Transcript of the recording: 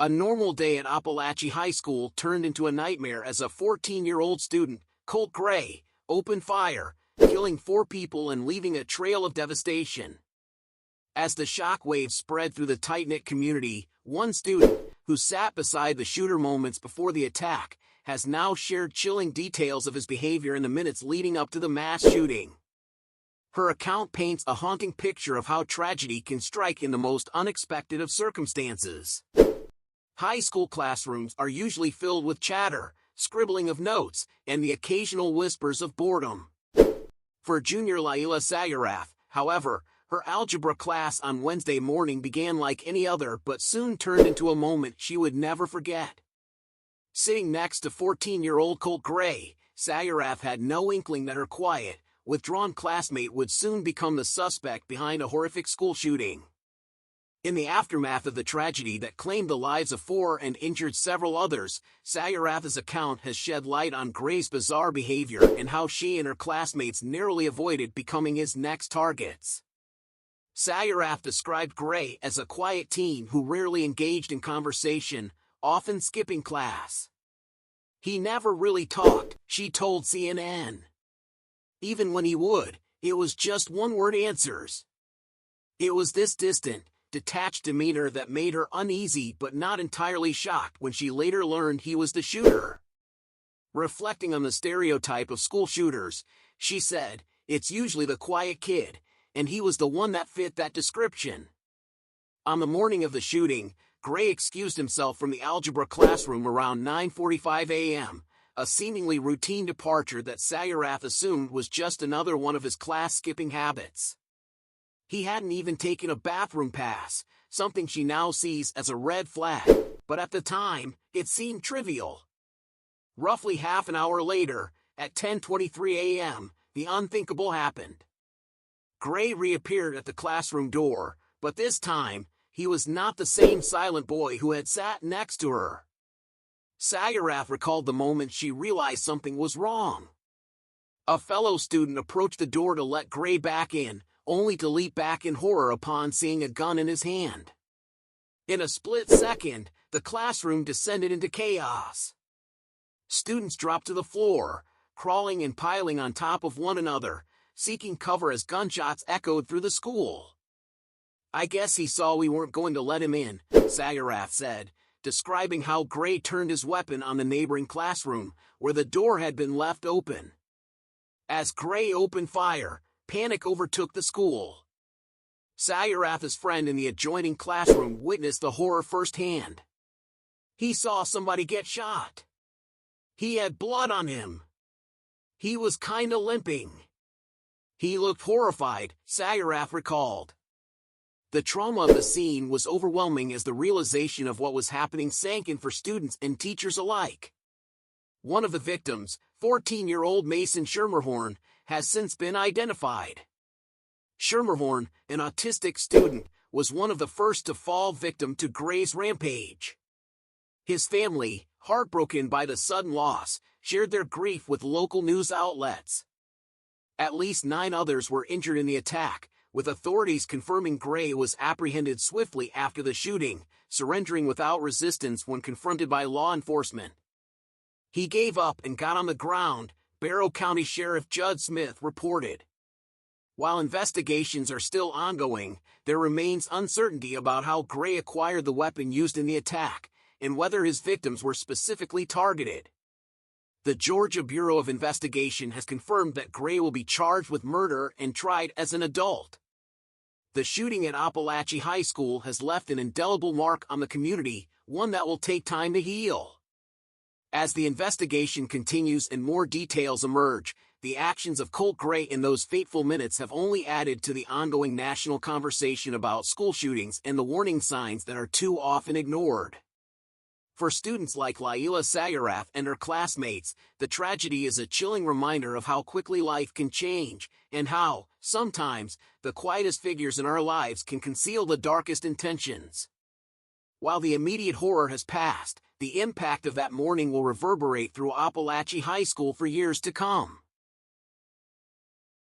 A normal day at Apalachee High School turned into a nightmare as a 14-year-old student, Colt Gray, opened fire, killing 4 people and leaving a trail of devastation. As the shockwaves spread through the tight-knit community, one student, who sat beside the shooter moments before the attack, has now shared chilling details of his behavior in the minutes leading up to the mass shooting. Her account paints a haunting picture of how tragedy can strike in the most unexpected of circumstances. High school classrooms are usually filled with chatter, scribbling of notes, and the occasional whispers of boredom. For junior Laila Sayarath, however, her algebra class on Wednesday morning began like any other but soon turned into a moment she would never forget. Sitting next to 14-year-old Colt Gray, Sayarath had no inkling that her quiet, withdrawn classmate would soon become the suspect behind a horrific school shooting. In the aftermath of the tragedy that claimed the lives of 4 and injured several others, Sayarath's account has shed light on Gray's bizarre behavior and how she and her classmates narrowly avoided becoming his next targets. Sayarath described Gray as a quiet teen who rarely engaged in conversation, often skipping class. He never really talked, she told CNN. Even when he would, it was just one-word answers. It was this distant, detached demeanor that made her uneasy but not entirely shocked when she later learned he was the shooter. Reflecting on the stereotype of school shooters, she said, "It's usually the quiet kid, and he was the one that fit that description." On the morning of the shooting, Gray excused himself from the algebra classroom around 9:45 a.m., a seemingly routine departure that Sayarath assumed was just another one of his class-skipping habits. He hadn't even taken a bathroom pass, something she now sees as a red flag, but at the time, it seemed trivial. Roughly half an hour later, at 10:23 a.m., the unthinkable happened. Gray reappeared at the classroom door, but this time, he was not the same silent boy who had sat next to her. Sayarath recalled the moment she realized something was wrong. A fellow student approached the door to let Gray back in, only to leap back in horror upon seeing a gun in his hand. In a split second, the classroom descended into chaos. Students dropped to the floor, crawling and piling on top of one another, seeking cover as gunshots echoed through the school. "I guess he saw we weren't going to let him in," Sayarath said, describing how Gray turned his weapon on the neighboring classroom, where the door had been left open. As Gray opened fire, panic overtook the school. Sayarath's friend in the adjoining classroom witnessed the horror firsthand. "He saw somebody get shot. He had blood on him. He was kinda limping. He looked horrified," Sayarath recalled. The trauma of the scene was overwhelming as the realization of what was happening sank in for students and teachers alike. One of the victims, 14-year-old Mason Schermerhorn, has since been identified. Schermerhorn, an autistic student, was one of the first to fall victim to Gray's rampage. His family, heartbroken by the sudden loss, shared their grief with local news outlets. At least 9 others were injured in the attack, with authorities confirming Gray was apprehended swiftly after the shooting, surrendering without resistance when confronted by law enforcement. "He gave up and got on the ground," Barrow County Sheriff Judd Smith reported. While investigations are still ongoing, there remains uncertainty about how Gray acquired the weapon used in the attack, and whether his victims were specifically targeted. The Georgia Bureau of Investigation has confirmed that Gray will be charged with murder and tried as an adult. The shooting at Apalachee High School has left an indelible mark on the community, one that will take time to heal. As the investigation continues and more details emerge, the actions of Colt Gray in those fateful minutes have only added to the ongoing national conversation about school shootings and the warning signs that are too often ignored. For students like Laila Sayarath and her classmates, the tragedy is a chilling reminder of how quickly life can change, and how, sometimes, the quietest figures in our lives can conceal the darkest intentions. While the immediate horror has passed, the impact of that morning will reverberate through Apalachee High School for years to come.